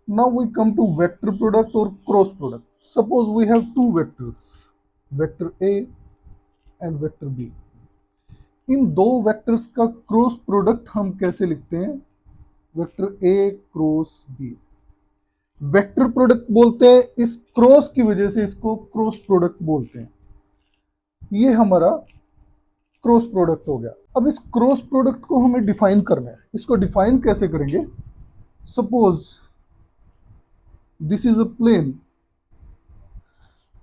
Now we come to vector product or cross product. Suppose we have two vectors, vector A and vector B. इन दो vectors का cross product हम कैसे लिखते हैं? Vector A cross B. Vector product बोलते हैं, इस cross की वजह से इसको क्रॉस प्रोडक्ट बोलते हैं। ये हमारा क्रॉस प्रोडक्ट हो गया। अब इस क्रॉस प्रोडक्ट को हमें डिफाइन करना है। इसको डिफाइन कैसे करेंगे? Suppose this is a plane.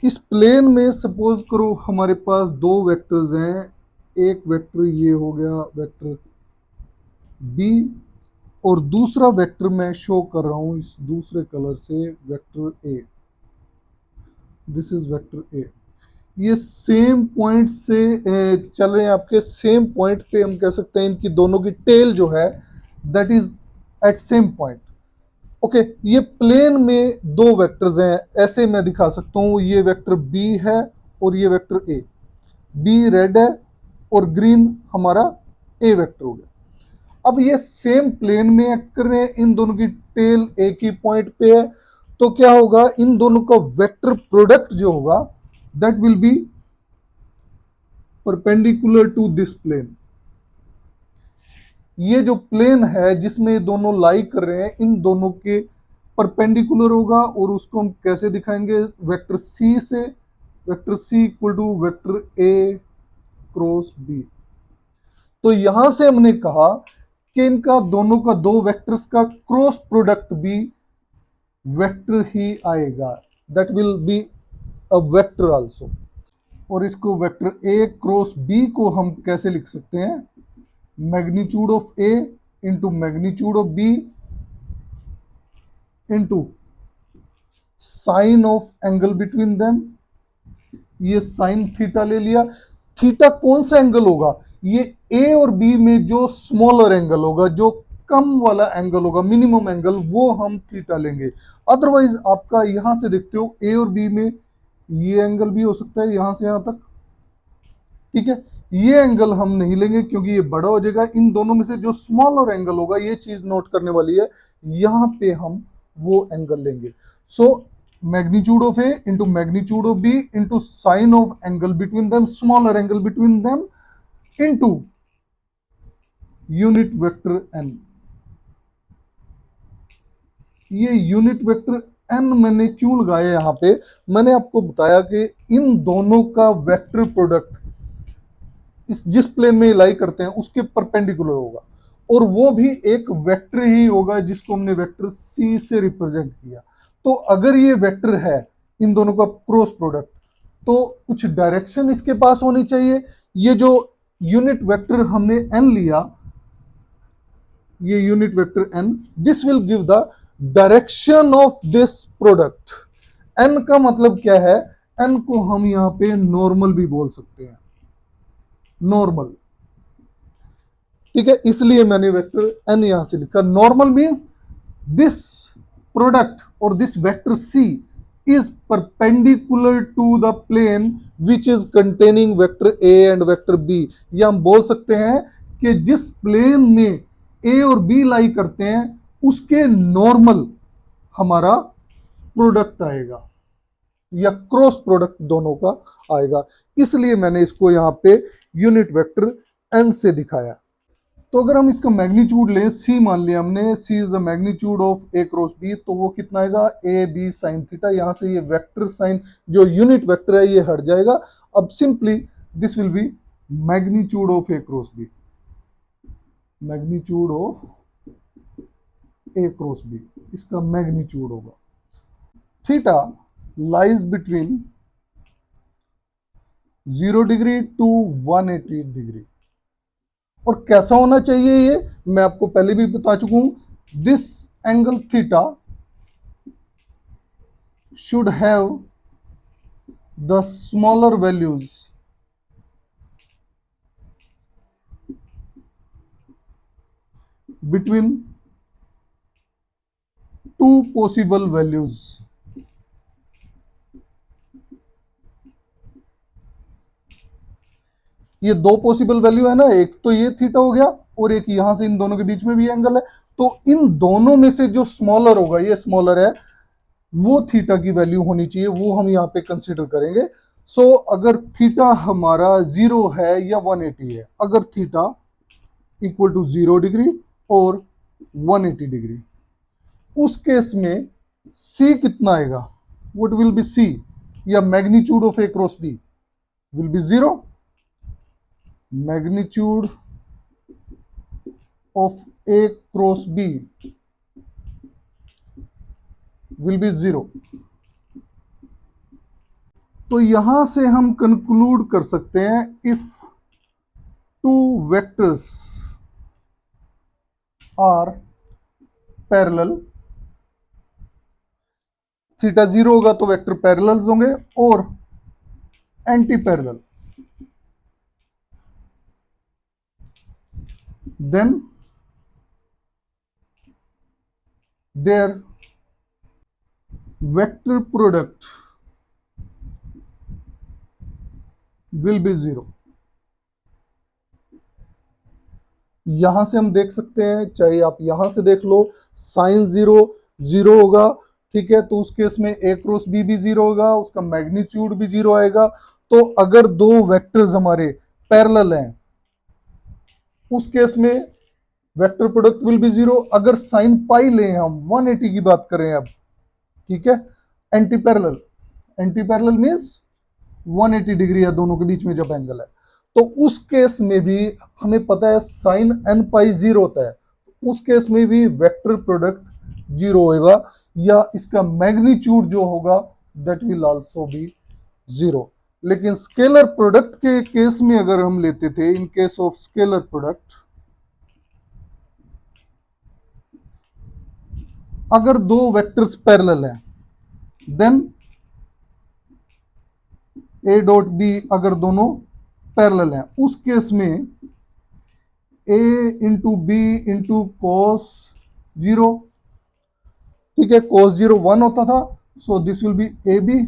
इस प्लेन में सपोज करो हमारे पास दो वेक्टर्स हैं। एक वेक्टर ये हो गया वेक्टर बी, और दूसरा वेक्टर मैं शो कर रहा हूं इस दूसरे कलर से, vector A. This is vector A. ये सेम पॉइंट से चल रहे हैं आपके। सेम पॉइंट पे हम कह सकते हैं इनकी दोनों की टेल जो है that is at same point. Okay, ये प्लेन में दो वेक्टर्स हैं, ऐसे मैं दिखा सकता हूं। ये वेक्टर बी है और ये वेक्टर ए। बी रेड है और ग्रीन हमारा ए वेक्टर हो गया। अब ये सेम प्लेन में एक्ट कर रहे हैं, इन दोनों की टेल एक ही पॉइंट पे है, तो क्या होगा? इन दोनों का वेक्टर प्रोडक्ट जो होगा that will be perpendicular to this plane. ये जो प्लेन है जिसमें ये दोनों लाई कर रहे हैं, इन दोनों के परपेंडिकुलर होगा। और उसको हम कैसे दिखाएंगे? वेक्टर सी से। Vector C equal to vector A cross B. तो यहां से हमने कहा कि इनका दोनों का दो वेक्टर्स का क्रॉस प्रोडक्ट भी वेक्टर ही आएगा, that will be a vector also. और इसको वेक्टर ए क्रॉस बी को हम कैसे लिख सकते हैं? Magnitude of A into magnitude of B into sine of angle between them. ये साइन थीटा ले लिया। थीटा कौन सा एंगल होगा? ये ए और बी में जो स्मॉलर एंगल होगा, जो कम वाला एंगल होगा, मिनिमम एंगल, वो हम थीटा लेंगे। अदरवाइज आपका यहां से देखते हो ए और बी में ये एंगल भी हो सकता है यहां से यहां तक, ठीक है। ये एंगल हम नहीं लेंगे क्योंकि ये बड़ा हो जाएगा। इन दोनों में से जो स्मॉलर एंगल होगा, ये चीज नोट करने वाली है, यहां पे हम वो एंगल लेंगे। So magnitude of A into magnitude of B into sine of angle between them, smaller angle between them, into unit vector N. ये यूनिट वेक्टर एन मैंने क्यों लगाया यहां पे? मैंने आपको बताया कि इन दोनों का वेक्टर प्रोडक्ट इस जिस प्लेन में लाई करते हैं उसके परपेंडिकुलर होगा, और वो भी एक वेक्टर ही होगा जिसको हमने वेक्टर सी से रिप्रेजेंट किया। तो अगर ये वेक्टर है इन दोनों का क्रॉस प्रोडक्ट, तो कुछ डायरेक्शन इसके पास होनी चाहिए। ये जो यूनिट वेक्टर हमने एन लिया, ये unit vector N, this will give the direction of this product. N का मतलब क्या है? एन को हम यहां पे नॉर्मल भी बोल सकते हैं, नॉर्मल, ठीक है। इसलिए मैंने वेक्टर एन यहां से लिखा। नॉर्मल मींस दिस प्रोडक्ट और this vector C is perpendicular to the plane which is containing vector A and vector B. या हम बोल सकते हैं कि जिस प्लेन में ए और बी लाई करते हैं उसके नॉर्मल हमारा प्रोडक्ट आएगा, या क्रॉस प्रोडक्ट दोनों का आएगा। इसलिए मैंने इसको यहां पे यूनिट वेक्टर एन से दिखाया। तो अगर हम इसका मैग्नीट्यूड लें, सी मान लिया हमने, C is the magnitude of A cross B, तो वो कितना आएगा? A B sine theta. यहां से ये वेक्टर साइन जो यूनिट वेक्टर है ये हट जाएगा। अब simply this will be magnitude of A cross B, magnitude of A cross B, इसका मैग्नीट्यूड होगा। Theta lies between 0 degree to 180 degree. और कैसा होना चाहिए ये मैं आपको पहले भी बता चुका हूं। This angle theta should have the smaller values between two possible values. ये दो पॉसिबल वैल्यू है ना, एक तो ये थीटा हो गया और एक यहां से इन दोनों के बीच में भी एंगल है। तो इन दोनों में से जो स्मॉलर होगा, ये स्मॉलर है, वो थीटा की वैल्यू होनी चाहिए, वो हम यहाँ पे कंसीडर करेंगे। सो अगर थीटा हमारा 0 है या 180 है, अगर थीटा इक्वल टू 0 डिग्री और 180 डिग्री, उस केस में सी कितना आएगा? व्हाट विल बी सी, या magnitude of A cross B will be 0। Magnitude of A cross B will be 0। तो यहां से हम कंक्लूड कर सकते हैं, if two vectors are parallel, theta 0 होगा तो वेक्टर पैरेलल होंगे, और anti parallel, then their vector product will be 0। यहां से हम देख सकते हैं, चाहे आप यहां से देख लो, साइन 0 0 होगा, ठीक है, तो उस केस में ए क्रॉस बी भी 0 होगा, उसका मैग्नीट्यूड भी 0 आएगा। तो अगर दो वेक्टर्स हमारे पैरेलल हैं, उस केस में वेक्टर प्रोडक्ट विल बी 0। अगर साइन पाई लें, हम 180 की बात करें अब, ठीक है, anti parallel, anti parallel means 180 degree है दोनों के बीच में जब एंगल है, तो उस केस में भी हमें पता है साइन एन पाई 0 होता है, उस केस में भी वेक्टर प्रोडक्ट 0 होगा, या इसका मैग्नीट्यूड जो होगा दैट विल आल्सो बी 0। लेकिन स्केलर प्रोडक्ट के केस में अगर हम लेते थे, in case of scalar product, अगर दो वेक्टर्स पैरेलल हैं, देन ए डॉट बी अगर दोनों पैरेलल हैं, उस केस में A into B into cos 0, ठीक है, cos 0 1 होता था, so this will be A B.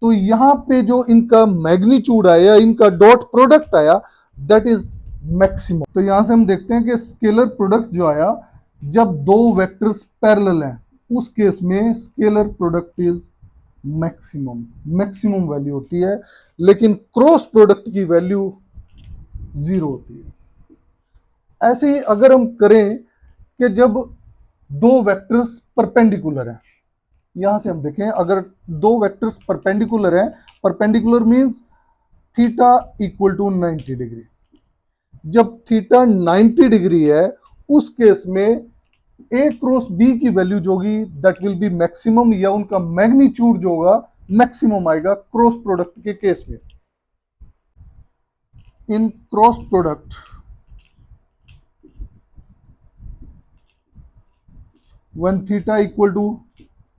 तो यहां पे जो इनका मैग्नीट्यूड आया, इनका डॉट प्रोडक्ट आया, दैट इज मैक्सिमम। तो यहां से हम देखते हैं कि स्केलर प्रोडक्ट जो आया, जब दो वेक्टर्स पैरेलल हैं, उस केस में scalar product is maximum, maximum value होती है, लेकिन क्रॉस प्रोडक्ट की वैल्यू 0 होती है। ऐसे ही अगर हम करें कि जब दो वेक्टर्स परपेंडिकुलर हैं, यहां से हम देखें, अगर दो वेक्टर्स परपेंडिकुलर हैं, perpendicular means theta equal to 90 degree, जब थीटा 90 डिग्री है, उस केस में ए क्रॉस बी की वैल्यू जो होगी दैट विल बी मैक्सिमम, या उनका मैग्नीट्यूड जो होगा मैक्सिमम आएगा क्रॉस प्रोडक्ट के केस में। In cross product when theta equal to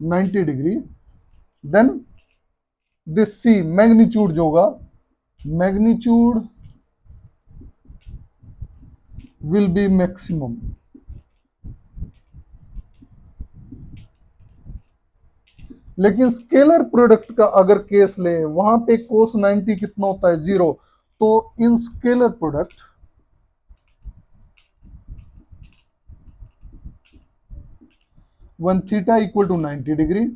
90 degree, then this C magnitude जो होगा, मैग्नीट्यूड विल बी मैक्सिमम। लेकिन स्केलर प्रोडक्ट का अगर केस लें, वहां पे cos 90 कितना होता है? 0। तो in scalar product when theta equal to 90 degree,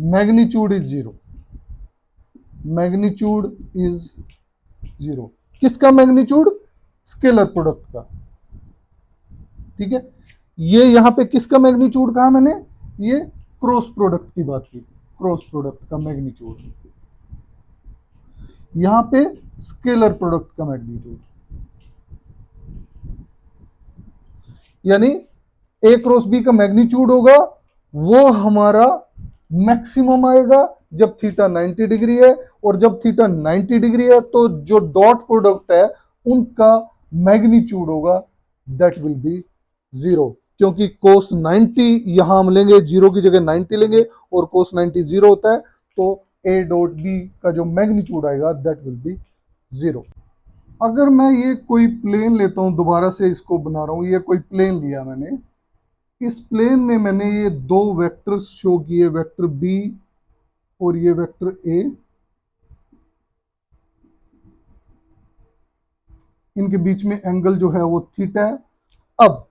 magnitude is 0, magnitude is 0। किसका मैग्नीट्यूड? स्केलर प्रोडक्ट का, ठीक है। ये यहां पे किसका मैग्नीट्यूड कहा मैंने? ये क्रॉस प्रोडक्ट की बात की, क्रॉस प्रोडक्ट का मैग्नीट्यूड, यहां पे स्केलर प्रोडक्ट का मैग्नीट्यूड, यानी ए क्रॉस बी का मैग्नीट्यूड होगा, वो हमारा मैक्सिमम आएगा जब थीटा 90 डिग्री है, और जब थीटा 90 डिग्री है तो जो डॉट प्रोडक्ट है उनका मैग्नीट्यूड होगा दैट विल बी 0, क्योंकि cos 90 यहां हम लेंगे, 0 की जगह 90 लेंगे, और cos 90 0 होता है, तो ए डॉट बी का जो मैग्नीट्यूड आएगा दैट विल बी 0। अगर मैं ये कोई प्लेन लेता हूं, दोबारा से इसको बना रहा हूं, ये कोई प्लेन लिया मैंने, इस प्लेन में मैंने ये दो वेक्टर्स शो किए, वेक्टर बी और ये वेक्टर ए। इनके बीच में एंगल जो है वो थीटा है। अब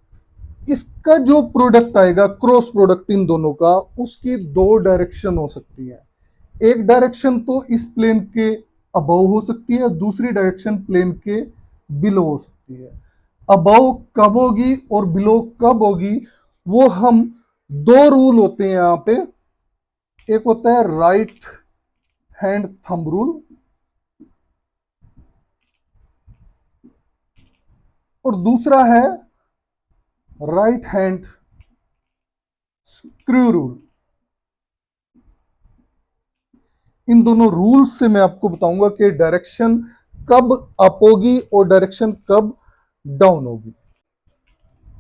इसका जो प्रोडक्ट आएगा, क्रॉस प्रोडक्ट इन दोनों का, उसकी दो डायरेक्शन हो सकती है। एक डायरेक्शन तो इस प्लेन के अबव हो सकती है, दूसरी डायरेक्शन प्लेन के बिलो हो सकती है। अबव कब होगी और बिलो कब होगी, वो हम, दो रूल होते हैं यहां पे। एक होता है राइट हैंड थंब रूल, और दूसरा है राइट हैंड स्क्रू रूल। इन दोनों रूल्स से मैं आपको बताऊंगा कि डायरेक्शन कब अप होगी और डायरेक्शन कब डाउन होगी।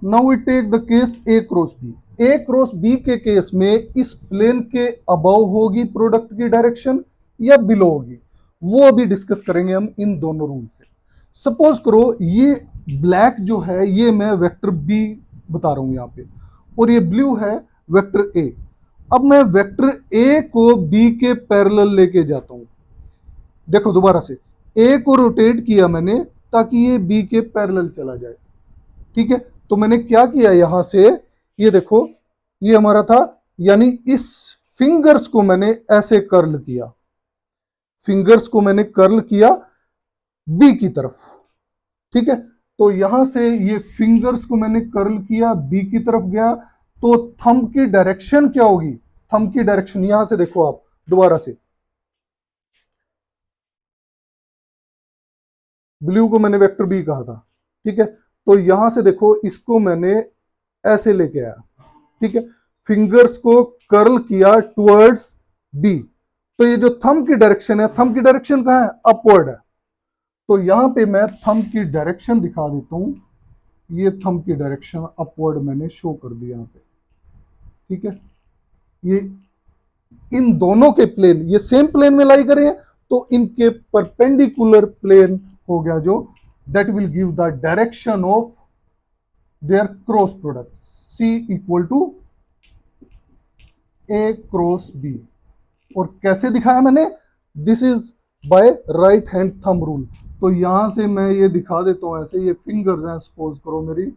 Now we take the case A cross B. A cross B के केस में इस प्लेन के अबव होगी प्रोडक्ट की डायरेक्शन या बिलो होगी, वो अभी डिस्कस करेंगे हम इन दोनों रूल से। सपोज करो ये ब्लैक जो है ये मैं वेक्टर बी बता रहा हूं यहां पे, और ये ब्लू है वेक्टर ए। अब मैं वेक्टर ए को बी के पैरेलल लेके जाता हूं। देखो दोबारा से, ए को रोटेट किया मैंने ताकि ये बी के पैरेलल चला जाए। ठीक है, तो मैंने क्या किया यहां से, ये देखो ये हमारा था, यानी इस फिंगर्स को मैंने ऐसे कर्ल किया, फिंगर्स को मैंने कर्ल किया बी की तरफ। ठीक है, तो यहां से ये फिंगर्स को मैंने कर्ल किया बी की तरफ गया, तो थंब की डायरेक्शन क्या होगी, थंब की डायरेक्शन यहां से देखो आप दोबारा से, ब्लू को मैंने वेक्टर बी कहा था। ठीक है, तो यहां से देखो इसको मैंने ऐसे लेके आया। ठीक है, फिंगर्स को कर्ल किया टुवर्ड्स बी, तो ये जो थंब की डायरेक्शन है, थंब की डायरेक्शन कहां है, अपवर्ड है। तो यहां पे मैं थंब की डायरेक्शन दिखा देता हूं, ये थंब की डायरेक्शन अपवर्ड मैंने शो कर दिया यहां पे। ठीक है, ये इन दोनों के प्लेन ये सेम प्लेन में लाई करें, तो इनके परपेंडिकुलर प्लेन हो गया जो, that will give the direction of their cross product, C equal to A cross B. और कैसे दिखाया मैंने, this is by right hand thumb rule. तो यहां से मैं ये दिखा देता हूं ऐसे, ये फिंगर्स हैं सपोज करो मेरी,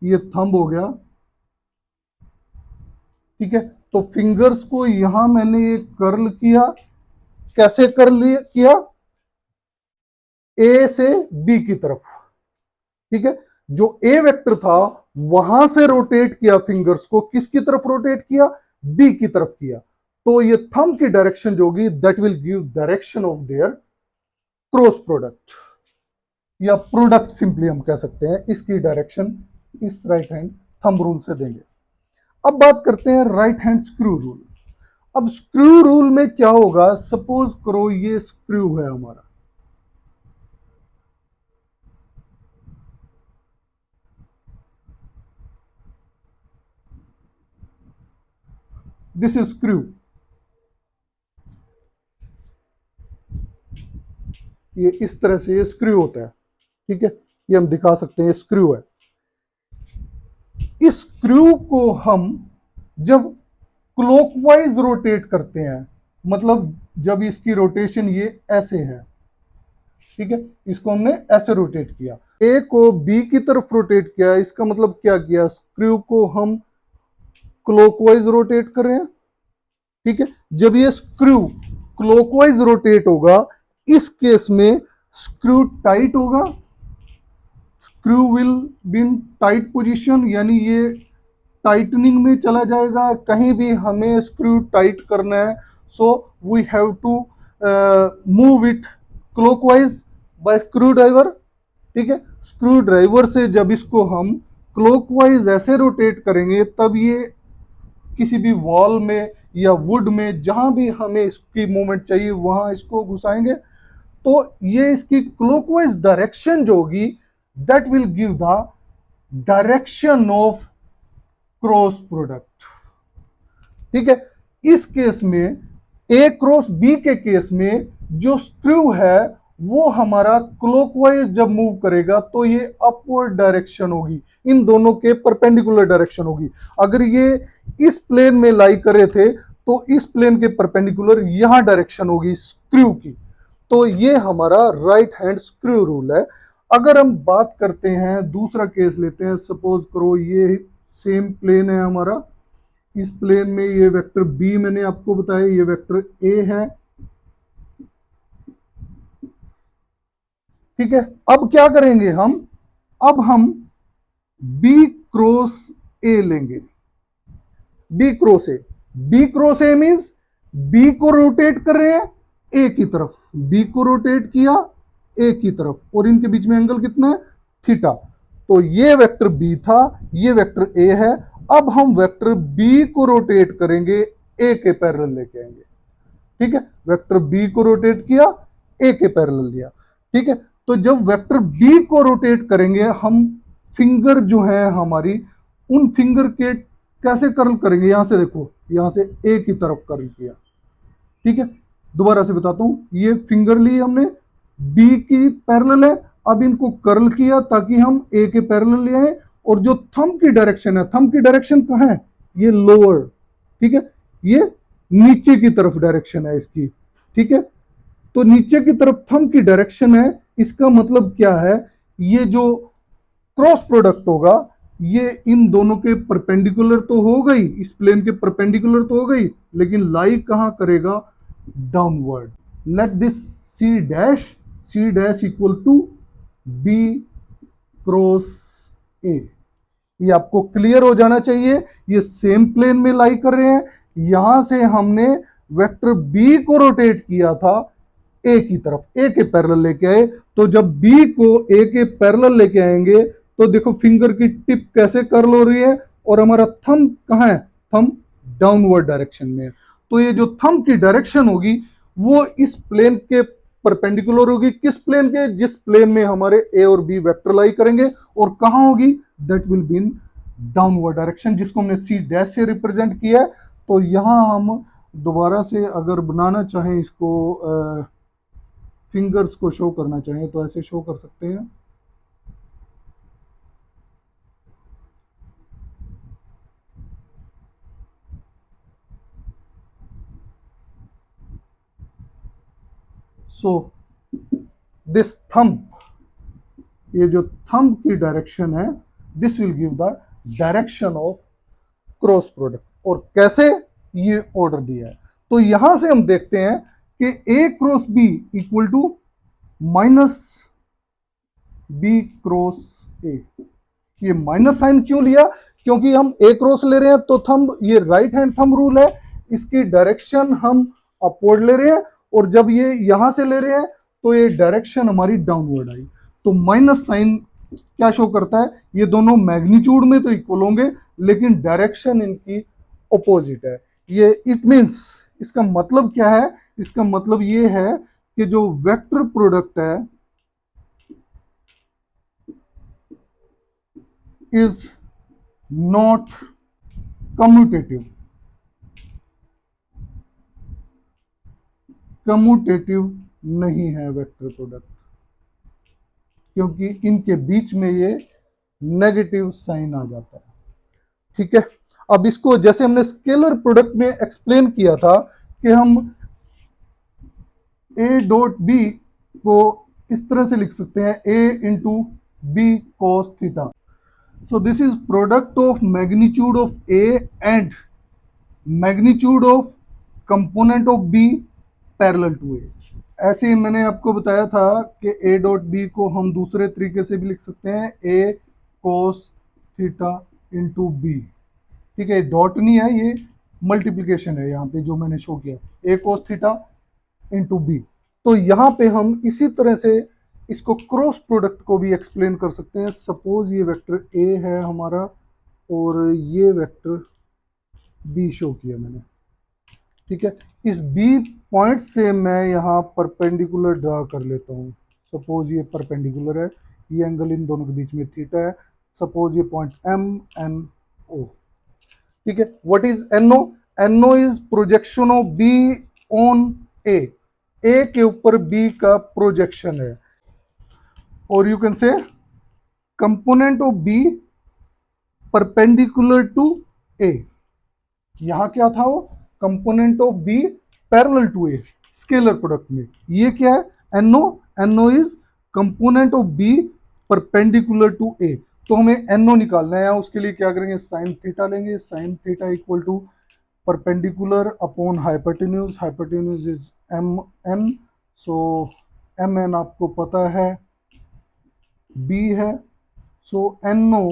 ये थंब हो गया। ठीक है, तो फिंगर्स को यहां मैंने ये कर्ल किया, कैसे कर्ल किया, ए से बी की तरफ। ठीक है, जो ए वेक्टर था वहां से रोटेट किया फिंगर्स को, किसकी तरफ रोटेट किया, बी की तरफ किया। तो ये थंब की डायरेक्शन जो होगी, that will give direction of their cross product, या प्रोडक्ट सिंपली हम कह सकते हैं, इसकी डायरेक्शन इस राइट हैंड थंब रूल से देंगे। अब बात करते हैं राइट हैंड स्क्रू रूल। अब स्क्रू रूल में क्या होगा, सपोज करो ये स्क्रू है हमारा, दिस इज स्क्रू, ये इस तरह से ये स्क्रू होता है। ठीक है, ये हम दिखा सकते हैं, ये स्क्रू है। इस स्क्रू को हम जब क्लॉकवाइज रोटेट करते हैं, मतलब जब इसकी रोटेशन ये ऐसे है, ठीक है, इसको हमने ऐसे रोटेट किया, ए को बी की तरफ रोटेट किया, इसका मतलब क्या किया, स्क्रू को हम क्लॉकवाइज रोटेट कर रहे हैं। ठीक है, जब ये स्क्रू क्लॉकवाइज रोटेट होगा, इस केस में स्क्रू टाइट होगा, screw will be in tight position, यानी ये टाइटनिंग में चला जाएगा। कहीं भी हमें स्क्रू टाइट करना है, so we have to move it clockwise by screwdriver. ठीक है, स्क्रू ड्राइवर से जब इसको हम क्लॉकवाइज ऐसे रोटेट करेंगे, तब ये किसी भी वॉल में या वुड में जहां भी हमें इसकी मूवमेंट चाहिए वहां इसको घुसाएंगे, तो ये इसकी क्लॉकवाइज डायरेक्शन जो होगी, that will give the direction of cross product. ठीक है, इस केस में ए क्रॉस बी के केस में जो स्क्रू है वो हमारा क्लॉकवाइज जब मूव करेगा तो ये अपवर्ड डायरेक्शन होगी, इन दोनों के परपेंडिकुलर डायरेक्शन होगी। अगर ये इस प्लेन में लाई करे थे तो इस प्लेन के परपेंडिकुलर यहां डायरेक्शन होगी स्क्रू की। तो ये हमारा राइट हैंड स्क्रू रूल है। अगर हम बात करते हैं, दूसरा केस लेते हैं, सपोज करो ये सेम प्लेन है हमारा, इस प्लेन में ये वेक्टर बी मैंने आपको बताया, ये वेक्टर ए है, ठीक है। अब क्या करेंगे हम, अब हम बी क्रॉस ए लेंगे, B cross A. B cross A means B को रोटेट कर रहे हैं ए की तरफ, बी को रोटेट किया ए की तरफ, और इनके बीच में एंगल कितना है, थीटा। तो ये वेक्टर बी था, ये वेक्टर ए है। अब हम वेक्टर बी को रोटेट करेंगे, ए के पैरेलल लेके आएंगे, ठीक है। वेक्टर बी को रोटेट किया, ए के पैरेलल लिया, ठीक है। तो जब वेक्टर बी को रोटेट करेंगे हम, फिंगर जो है हमारी, उन फिंगर के कैसे कर्ल करेंगे, यहां से देखो, यहां से ए की तरफ कर्ल किया, ठीक है। दोबारा से बताता हूं, ये फिंगर ली हमने, बी की पैरेलल है, अब इनको कर्ल किया ताकि हम ए के पैरेलल ले आए, और जो थंब की डायरेक्शन है, थंब की डायरेक्शन कहां है, ये लोअर, ठीक है, ये नीचे की तरफ डायरेक्शन है इसकी, ठीक है। तो नीचे की तरफ थंब की डायरेक्शन है, इसका मतलब क्या है, ये जो क्रॉस प्रोडक्ट होगा ये इन दोनों के परपेंडिकुलर तो हो गई, इस प्लेन के परपेंडिकुलर तो हो गई, लेकिन लाई कहां करेगा, downward. Let this C dash equal to B cross A. ये आपको क्लियर हो जाना चाहिए, ये सेम प्लेन में लाई कर रहे हैं। यहां से हमने वेक्टर बी को रोटेट किया था ए की तरफ, ए के पैरेलल लेके आए। तो जब बी को ए के पैरेलल लेके आएंगे तो देखो फिंगर की टिप कैसे कर्ल हो रही है, और हमारा थंब कहां है, थंब डाउनवर्ड डायरेक्शन में है। तो ये जो थंब की डायरेक्शन होगी वो इस प्लेन के परपेंडिकुलर होगी, किस प्लेन के, जिस प्लेन में हमारे ए और बी वेक्टर लाई करेंगे, और कहां होगी, that will be in downward direction, जिसको हमने सी डैश से रिप्रेजेंट किया है। तो यहां हम दोबारा से अगर बनाना चाहें इसको, फिंगर्स को शो करना चाहें तो ऐसे शो कर सकते हैं। सो दिस थंब, ये जो थंब की डायरेक्शन है, this will give the direction of cross product. और कैसे, ये ऑर्डर दिया है। तो यहां से हम देखते हैं कि A cross B equal to minus B cross A. ये माइनस साइन क्यों लिया, क्योंकि हम ए क्रॉस ले रहे हैं, तो थंब, ये राइट हैंड थंब रूल है, इसकी डायरेक्शन हम अपवर्ड ले रहे हैं, और जब ये यहां से ले रहे हैं तो ये डायरेक्शन हमारी डाउनवर्ड आई। तो माइनस साइन क्या शो करता है, ये दोनों मैग्नीट्यूड में तो इक्वल होंगे लेकिन डायरेक्शन इनकी ऑपोजिट है। ये इट मींस, इसका मतलब क्या है, इसका मतलब ये है कि जो वेक्टर प्रोडक्ट है इज नॉट कम्यूटेटिव, कम्यूटेटिव नहीं है वेक्टर प्रोडक्ट, क्योंकि इनके बीच में ये नेगेटिव साइन आ जाता है, ठीक है। अब इसको जैसे हमने स्केलर प्रोडक्ट में एक्सप्लेन किया था कि हम ए डॉट बी को इस तरह से लिख सकते हैं, A into B cos theta. So this is product of magnitude of A and magnitude of component of B parallel to A. ऐसे ही मैंने आपको बताया था कि ए डॉट बी को हम दूसरे तरीके से भी लिख सकते हैं, ए कोस थीटा इंटू बी, ठीक है। डॉट नहीं है, ये मल्टीप्लिकेशन है यहाँ पे जो मैंने शो किया, ए कोस थीटा इंटू बी। तो यहाँ पे हम इसी तरह से इसको क्रॉस प्रोडक्ट को भी एक्सप्लेन कर सकते हैं। सपोज ये वेक्टर ए है हमारा और ये वेक्टर बी शो किया मैंने, ठीक है। इस बी पॉइंट से मैं यहाँ परपेंडिकुलर ड्रा कर लेता हूँ। सपोज ये परपेंडिकुलर है, ये एंगल इन दोनों के बीच में थीटा है। सपोज ये पॉइंट एम एन ओ, ठीक है। What is N O, N O is projection of B on A, A के ऊपर बी का प्रोजेक्शन है। और you can say component of B perpendicular to A, यहां क्या था वो, component of B parallel to A, scalar product में। ये क्या है? N O, N O is component of B perpendicular to A. तो हमें एनओ निकालना है, उसके लिए क्या करेंगे? साइन थीटा लेंगे। Sign theta equal to perpendicular upon hypotenuse, hypotenuse is M N, so M N आपको पता है बी है, so N O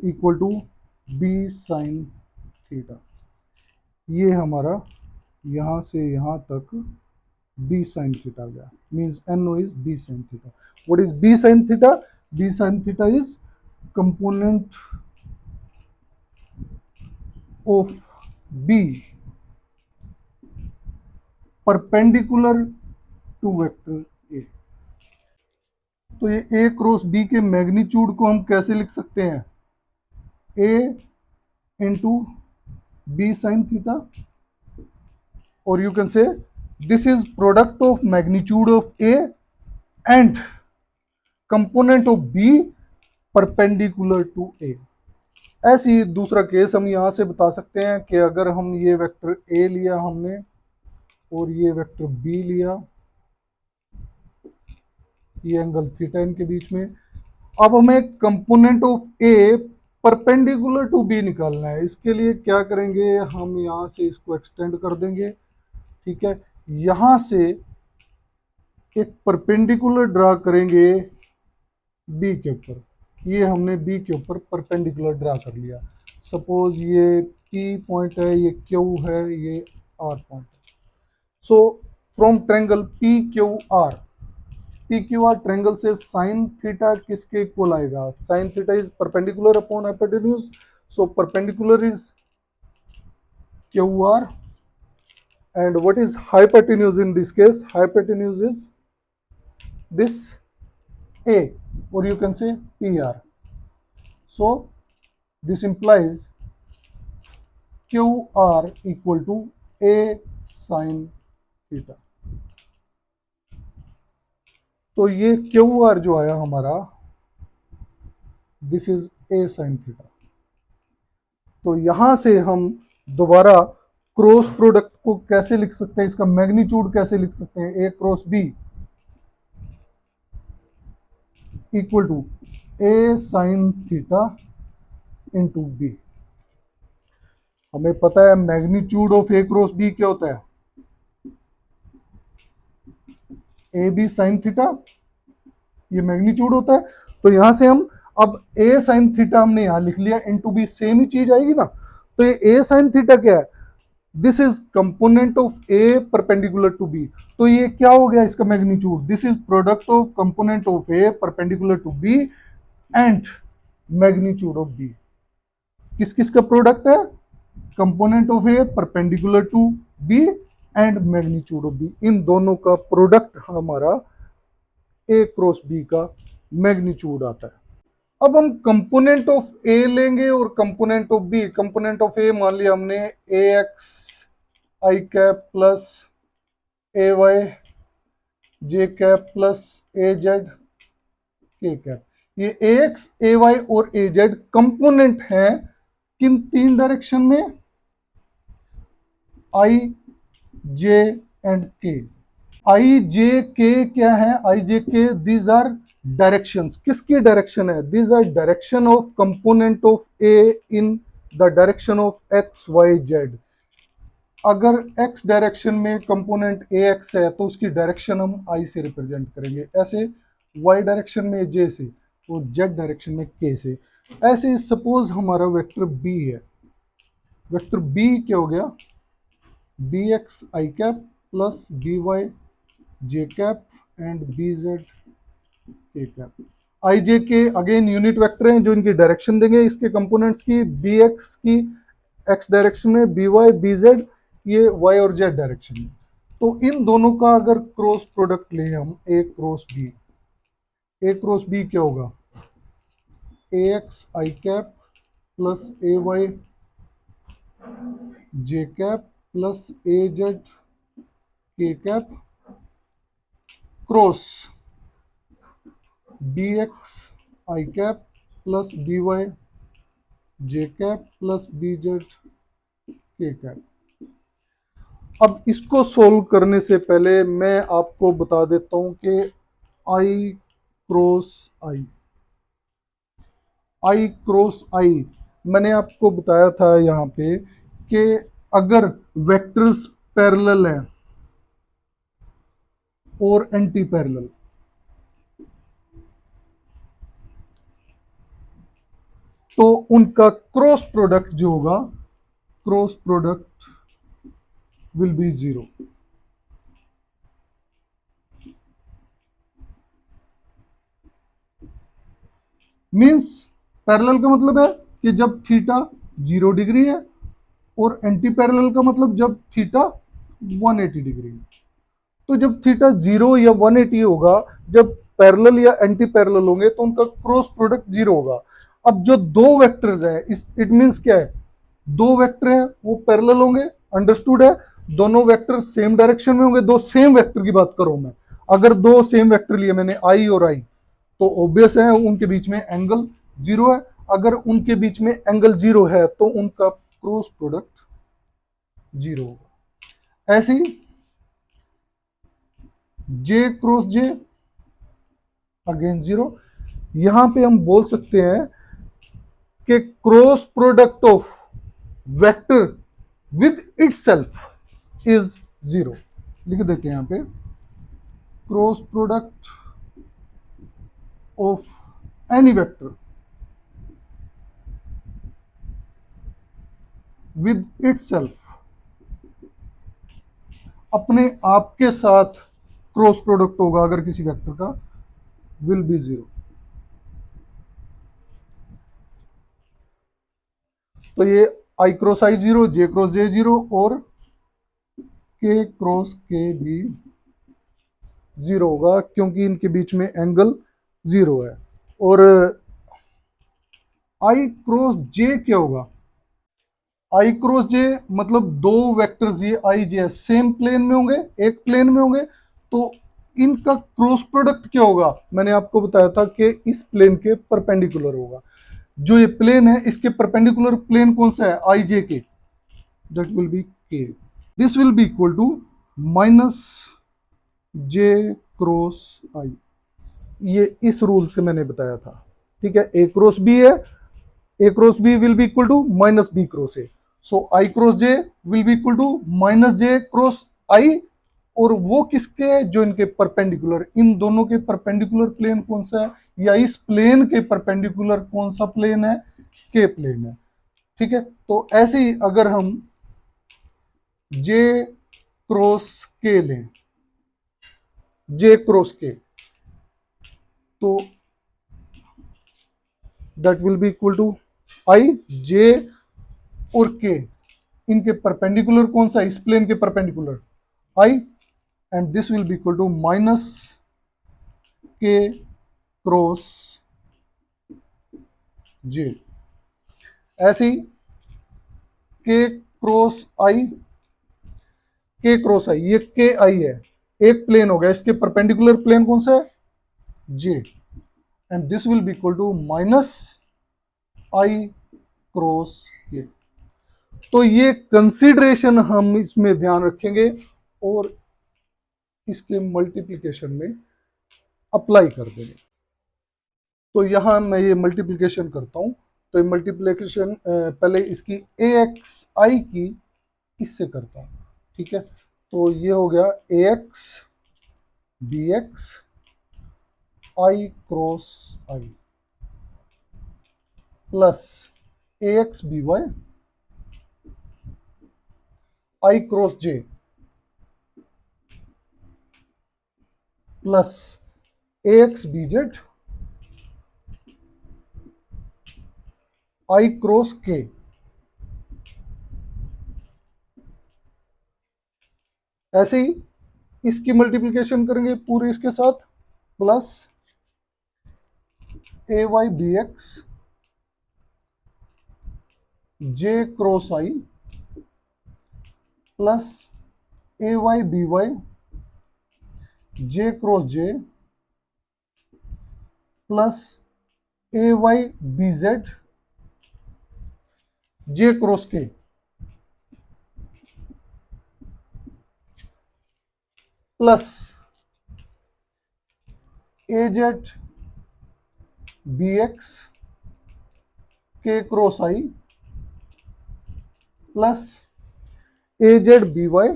equal to B sine theta. ये हमारा यहाँ से यहाँ तक बी साइन थीटा गया, means N O is B sine theta. What is B sine theta? B sine theta is component of B perpendicular to vector A. तो ये A cross B के मैग्नीट्यूड को हम कैसे लिख सकते हैं? A into B sine theta, और you can say this is product of magnitude of A and component of B perpendicular to A. ऐसे ही दूसरा केस हम यहां से बता सकते हैं कि अगर हम ये वेक्टर ए लिया हमने और ये वेक्टर बी लिया, ये एंगल थीटा इनके बीच में, अब हमें component of A perpendicular to B निकालना है। इसके लिए क्या करेंगे? हम यहां से इसको एक्सटेंड कर देंगे, ठीक है। यहां से एक परपेंडिकुलर ड्रा करेंगे बी के ऊपर। ये हमने बी के ऊपर परपेंडिकुलर ड्रा कर लिया। सपोज ये पी पॉइंट है, ये क्यू है, ये आर पॉइंट है। So from triangle P Q R, P Q R triangle से साइन थीटा किसके इक्वल आएगा? Sign theta is perpendicular upon hypotenuse, so perpendicular is Q R, and what is hypotenuse in this case? Hypotenuse is this A, or you can say PR. So this implies QR equal to A sin theta. तो ये QR जो आया हमारा, this is A sin theta। तो यहां से हम दोबारा क्रॉस प्रोडक्ट को कैसे लिख सकते हैं? इसका मैग्नीट्यूड कैसे लिख सकते हैं? A cross B equal to A sine theta into B. हमें पता है magnitude of A cross B क्या होता है? ए बी साइन थीटा, ये मैग्नीट्यूड होता है। तो यहां से हम अब ए साइन थीटा हमने यहां लिख लिया, इंटू बी सेम ही चीज आएगी ना। तो ये ए साइन थीटा क्या है? This is component of A perpendicular to B. तो ये क्या हो गया इसका magnitude? This is product of component of A perpendicular to B and magnitude of B. किस किस का प्रोडक्ट है? Component of A perpendicular to B and magnitude of B. इन दोनों का प्रोडक्ट हमारा ए क्रॉस बी का मैग्नीट्यूड आता है। अब हम कंपोनेंट ऑफ ए लेंगे और component of B. Component of ए मान लिया हमने ए x I cap plus A Y J cap plus A Z K cap. ये ए एक्स ए वाई और ए जेड कंपोनेंट हैं किन तीन डायरेक्शन में? आई जे एंड के। आई जे के क्या है? I J K these are directions. किसकी डायरेक्शन है? These are direction of component of A in the direction of X Y Z. अगर एक्स डायरेक्शन में कंपोनेंट ए एक्स है तो उसकी डायरेक्शन हम आई से रिप्रेजेंट करेंगे, ऐसे वाई डायरेक्शन में जे से और जेड डायरेक्शन में के से। ऐसे सपोज हमारा वेक्टर बी है। वेक्टर बी क्या हो गया? B X I cap plus B Y J cap and B Z K cap. I J K again unit vector हैं जो इनकी डायरेक्शन देंगे इसके कंपोनेंट्स की। बी एक्स की एक्स डायरेक्शन में, बी वाई बी जेड ये वाई और जेड डायरेक्शन में। तो इन दोनों का अगर क्रॉस प्रोडक्ट लें हम, ए cross B, A cross B क्या होगा? ए x I cap plus A Y J cap plus A Z K cap cross B X I cap plus B Y J cap plus B Z K cap. अब इसको solve करने से पहले मैं आपको बता देता हूं कि आई क्रॉस आई, आई क्रॉस आई, मैंने आपको बताया था यहाँ पे कि अगर वेक्टर्स पैरेलल हैं और एंटी पैरेलल, तो उनका क्रॉस प्रोडक्ट जो होगा, cross product will be zero. Means parallel का मतलब है कि जब थीटा 0 डिग्री है, और एंटी पैरेलल का मतलब जब थीटा 180 डिग्री है। तो जब थीटा 0 या 180 होगा, जब पैरेलल या एंटी पैरेलल होंगे, तो उनका क्रॉस प्रोडक्ट 0 होगा। अब जो दो वेक्टर्स हैं, इस इट मीन्स क्या है, दो वेक्टर हैं वो पैरेलल होंगे, अंडरस्टूड है। दोनों वेक्टर सेम डायरेक्शन में होंगे, दो सेम वेक्टर की बात करूं मैं। अगर दो सेम वेक्टर लिए मैंने आई और आई, तो ऑब्वियस है उनके बीच में एंगल 0 है। अगर उनके बीच में एंगल 0 है तो उनका क्रॉस प्रोडक्ट 0 होगा। ऐसे ही जे क्रॉस जे, अगेन 0। यहां पे हम बोल सकते हैं कि cross product of vector with itself is 0। लिख देते हैं यहां पे, cross product of any vector with itself, अपने आप के साथ क्रॉस प्रोडक्ट होगा अगर किसी वेक्टर का, विल बी 0। तो ये I cross I 0, J cross जे 0, और के क्रॉस के भी 0 होगा, क्योंकि इनके बीच में एंगल 0 है। और आई क्रॉस जे क्या होगा, आई क्रॉस जे मतलब दो वेक्टर्स ये आई जे सेम प्लेन में होंगे, एक प्लेन में होंगे, तो इनका क्रॉस प्रोडक्ट क्या होगा, मैंने आपको बताया था कि इस प्लेन के परपेंडिकुलर होगा। जो ये प्लेन है इसके परपेंडिकुलर प्लेन कौन सा है, I J K, that will be K. This will be equal to minus J cross I, ये इस रूल से मैंने बताया था। ठीक है, ए क्रॉस बी है, A cross B will be equal to minus B cross A. So I cross J will be equal to minus J cross I, और वो किसके, जो इनके परपेंडिकुलर, इन दोनों के परपेंडिकुलर प्लेन कौन सा है, या इस प्लेन के परपेंडिकुलर कौन सा प्लेन है, के प्लेन है। ठीक है, तो ऐसे ही अगर हम जे क्रॉस के लें, जे क्रॉस के, तो that will be equal to I J और के, इनके परपेंडिकुलर कौन सा, इस प्लेन के perpendicular I, and this will be equal to minus K cross J. ऐसे ही के क्रॉस आई, के क्रॉस आई, ये के आई है, एक प्लेन हो गया, इसके परपेंडिकुलर प्लेन कौन सा है, J, and this will be equal to minus I cross K. तो ये कंसीडरेशन हम इसमें ध्यान रखेंगे और इसके मल्टीप्लिकेशन में अप्लाई कर देंगे। तो यहां मैं ये मल्टीप्लिकेशन करता हूं, तो ये मल्टीप्लिकेशन पहले इसकी ए एक्स आई की इससे करता हूं। ठीक है, तो ये हो गया A X B X I cross I plus A X B Y I cross J plus A X B Z I cross K. ऐसे ही इसकी मल्टीप्लिकेशन करेंगे पूरे इसके साथ, plus A Y B X J cross I plus A Y B Y J cross J plus A Y B Z J cross K. Plus A Z B X K cross I plus A Z B Y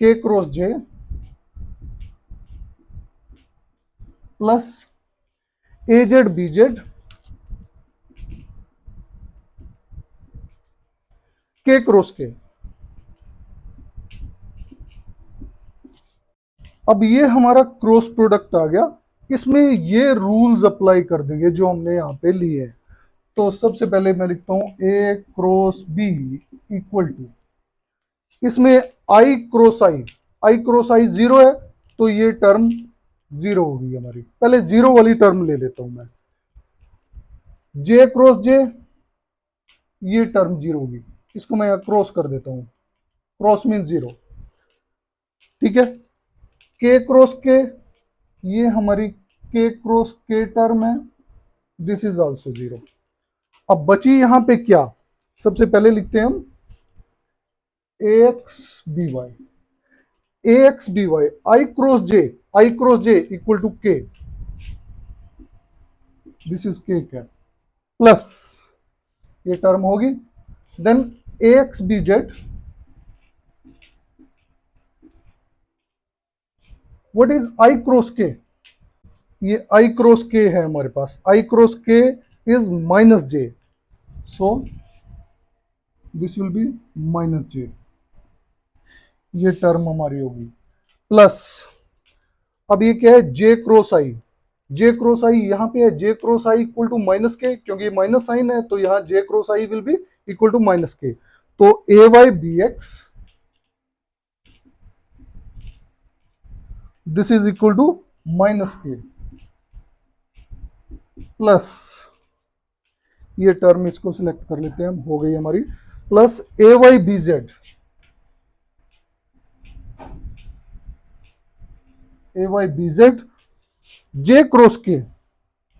के cross J plus A Z B Z के cross के। अब ये हमारा cross product आ गया, इसमें ये rules apply कर देंगे जो हमने यहाँ पे लिए हैं। तो सबसे पहले मैं लिखता हूं ए क्रॉस बी इक्वल टू, इसमें आई क्रॉस आई जीरो है तो ये टर्म जीरो होगी हमारी। पहले जीरो वाली टर्म ले लेता हूं मैं, जे क्रॉस जे, ये टर्म जीरो होगी, इसको मैं यहां क्रॉस कर देता हूं, क्रॉस मीन जीरो, ठीक है। के क्रॉस के, ये हमारी के क्रॉस के टर्म है, दिस इज ऑल्सो जीरो। अब बची यहां पे क्या, सबसे पहले लिखते हैं हम A X B Y, A X B Y I cross J equal to K, this is K cap plus ये टर्म होगी, then A X B Z, what is I cross K, ये आई क्रॉस के है हमारे पास, I cross K is minus J, so this will be minus J, ये term हमारी होगी plus, अब ये क्या है जे क्रॉस आई, जे क्रॉस आई यहां पे है, J cross I equal to minus K, क्योंकि माइनस साइन है तो यहां J cross I will be equal to minus K, तो A Y B X this is equal to minus K plus, ये term इसको सिलेक्ट कर लेते हैं हम, हो गई हमारी, plus A Y B Z, A Y B Z J cross K,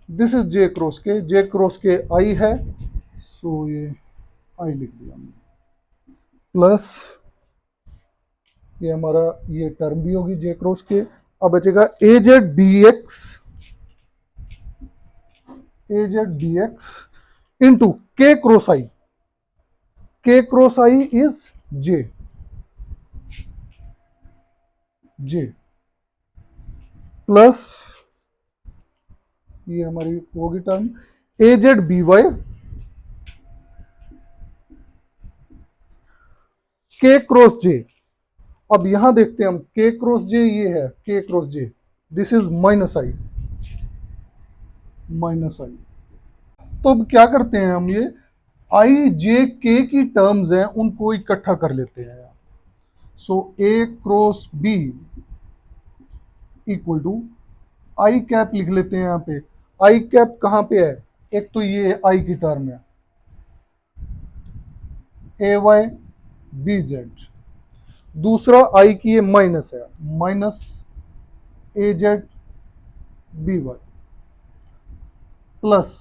this is J cross K I है, सो ये आई लिख दिया हमने, प्लस ये हमारा ये टर्म भी होगी जे क्रॉस के। अब बचेगा ए जेड बी एक्स, ए जेड बी एक्स इंटू के क्रॉस आई, के cross I is J, J plus ये हमारी होगी टर्म ए जेड बी वाई के क्रॉस जे। अब यहां देखते हैं हम के क्रॉस जे, ये है K cross J, this is minus I, minus I. तो अब क्या करते हैं हम, ये आई जे के की टर्म्स हैं उनको इकट्ठा कर लेते हैं। So A cross B equal to I cap लिख लेते हैं यहां पे, आई कैप कहां पे है, एक तो ये आई की टर्म है ए वाई बी जेड, दूसरा आई की ये माइनस है, minus A Z B Y plus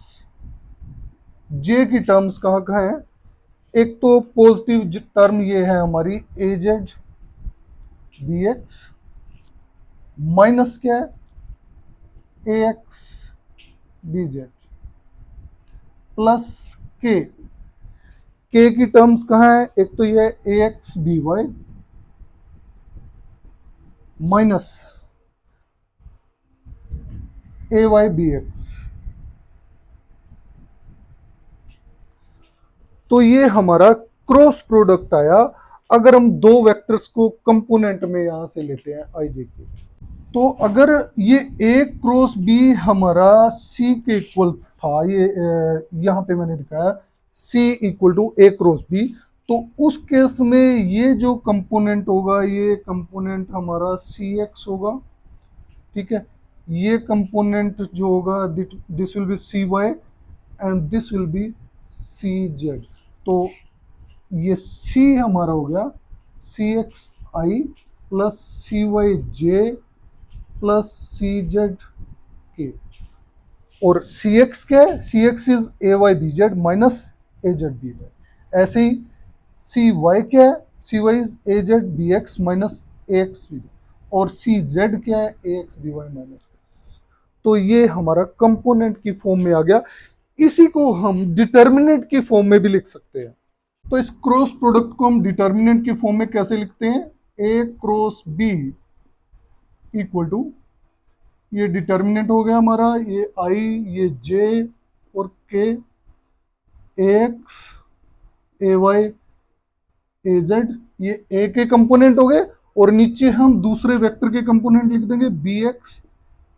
जे की टर्म्स कहां कहां है, एक तो पॉजिटिव टर्म ये है हमारी ए जेड बी एक्स, माइनस क्या है A X B Z plus के, के की टर्म्स कहां है, एक तो ये ए X B Y minus A Y B X. तो ये हमारा क्रॉस प्रोडक्ट आया अगर हम दो वेक्टर्स को कंपोनेंट में यहां से लेते हैं आई जे के। तो अगर ये ए क्रॉस बी हमारा सी के इक्वल था, ये यहां पे मैंने दिखाया C equal to A cross B, तो उस केस में ये जो कंपोनेंट होगा ये कंपोनेंट हमारा सी एक्स होगा, ठीक है। ये कंपोनेंट जो होगा this will be C Y and this will be C Z. तो ये सी हमारा हो गया C X I plus C Y J plus C Z K, और सी एक्स क्या है, C X is A Y B Z minus A Z B Y. ऐसे ही सी वाई क्या है, C Y is A Z B X minus A X B, और C Z क्या है, A X B Y minus X. तो ये हमारा कंपोनेंट की फॉर्म में आ गया। इसी को हम डिटर्मिनेंट की फॉर्म में भी लिख सकते हैं। तो इस क्रॉस प्रोडक्ट को हम डिटर्मिनेंट की फॉर्म में कैसे लिखते हैं, ए क्रॉस बी इक्वल टू, ये डिटर्मिनेंट हो गया हमारा, ये आई, ये जे और के, ए एक्स ए वाई ए जेड, ये ए के कंपोनेंट हो गए, और नीचे हम दूसरे वेक्टर के कंपोनेंट लिख देंगे B X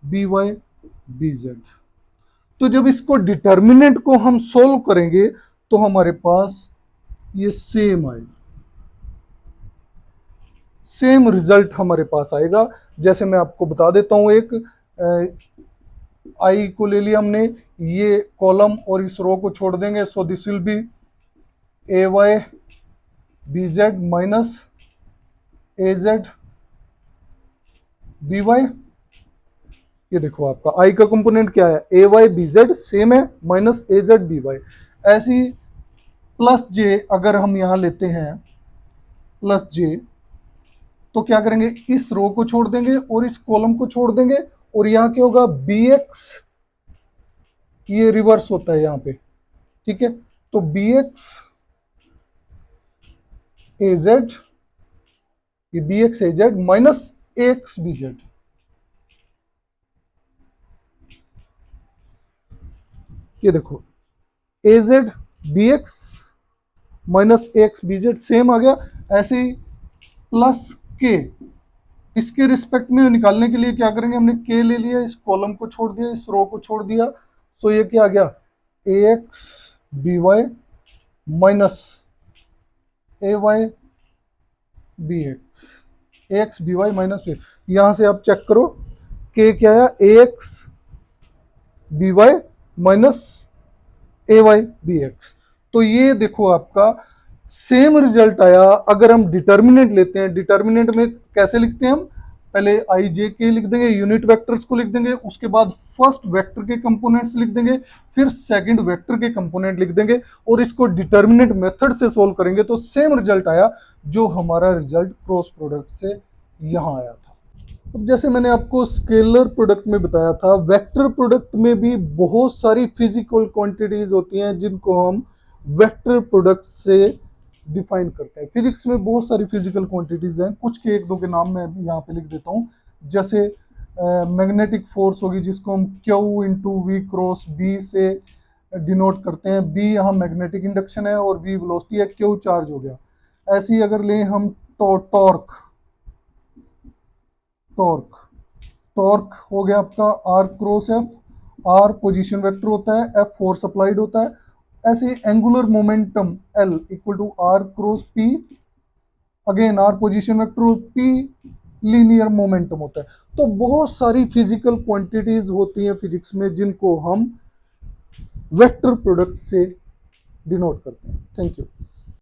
B Y B Z. तो जब इसको डिटर्मिनेंट को हम सोल्व करेंगे तो हमारे पास ये सेम रिजल्ट हमारे पास आएगा। जैसे मैं आपको बता देता हूं, एक आई को ले लिया हमने, ये कॉलम और इस रो को छोड़ देंगे, so this will be A Y B Z minus A Z B Y. ये देखो आपका आई का कंपोनेंट क्या है, A Y B Z same है, minus A Z B Y. ऐसी प्लस जे अगर हम यहां लेते हैं प्लस जे, तो क्या करेंगे, इस रो को छोड़ देंगे और इस कॉलम को छोड़ देंगे, और यहां क्या होगा, बी एक्स, ये रिवर्स होता है यहां पे, ठीक है। तो बी एक्स ए जेड, ये B X A Z minus A X B Z. ये देखो ए Z B X minus A X B Z same आ गया। ऐसे ही प्लस के, इसके रिस्पेक्ट में निकालने के लिए क्या करेंगे, हमने के ले लिया, इस कॉलम को छोड़ दिया, इस रो को छोड़ दिया, तो ये क्या आ गया, A X B Y minus A Y B X, A X B Y minus B. यहां से आप चेक करो, के क्या आया, A X B Y minus A Y B X. तो ये देखो आपका सेम रिजल्ट आया। अगर हम डिटर्मिनेंट लेते हैं, डिटर्मिनेंट में कैसे लिखते हैं हम, पहले आई जे के लिख देंगे, यूनिट वेक्टर्स को लिख देंगे, उसके बाद फर्स्ट वेक्टर के कंपोनेंट्स लिख देंगे, फिर सेकंड वेक्टर के कंपोनेंट लिख देंगे, और इसको डिटर्मिनेंट मेथड से सोल्व करेंगे तो सेम रिजल्ट आया, जो हमारा रिजल्ट क्रॉस प्रोडक्ट से यहां आया था। अब जैसे मैंने आपको स्केलर प्रोडक्ट में बताया था, वेक्टर प्रोडक्ट में भी बहुत सारी फिजिकल क्वांटिटीज होती हैं जिनको हम वेक्टर प्रोडक्ट से डिफाइन करते हैं। फिजिक्स में बहुत सारी फिजिकल क्वांटिटीज हैं, कुछ के एक दो के नाम मैं यहाँ पे लिख देता हूँ। जैसे मैग्नेटिक फोर्स होगी, जिसको हम Q into V cross B से डिनोट करते हैं। बी यहाँ मैग्नेटिक इंडक्शन है और वी वेलोसिटी है, क्यू चार्ज हो गया। ऐसे ही अगर लें हम टॉर्क, टॉर्क टॉर्क हो गया आपका R cross F, R position vector होता है, एफ फोर्स अप्लाइड होता है। ऐसे angular momentum L equal to R cross P, again R position vector, P linear momentum होता है। तो बहुत सारी फिजिकल क्वांटिटीज होती हैं फिजिक्स में जिनको हम वेक्टर प्रोडक्ट से डिनोट करते हैं। Thank you.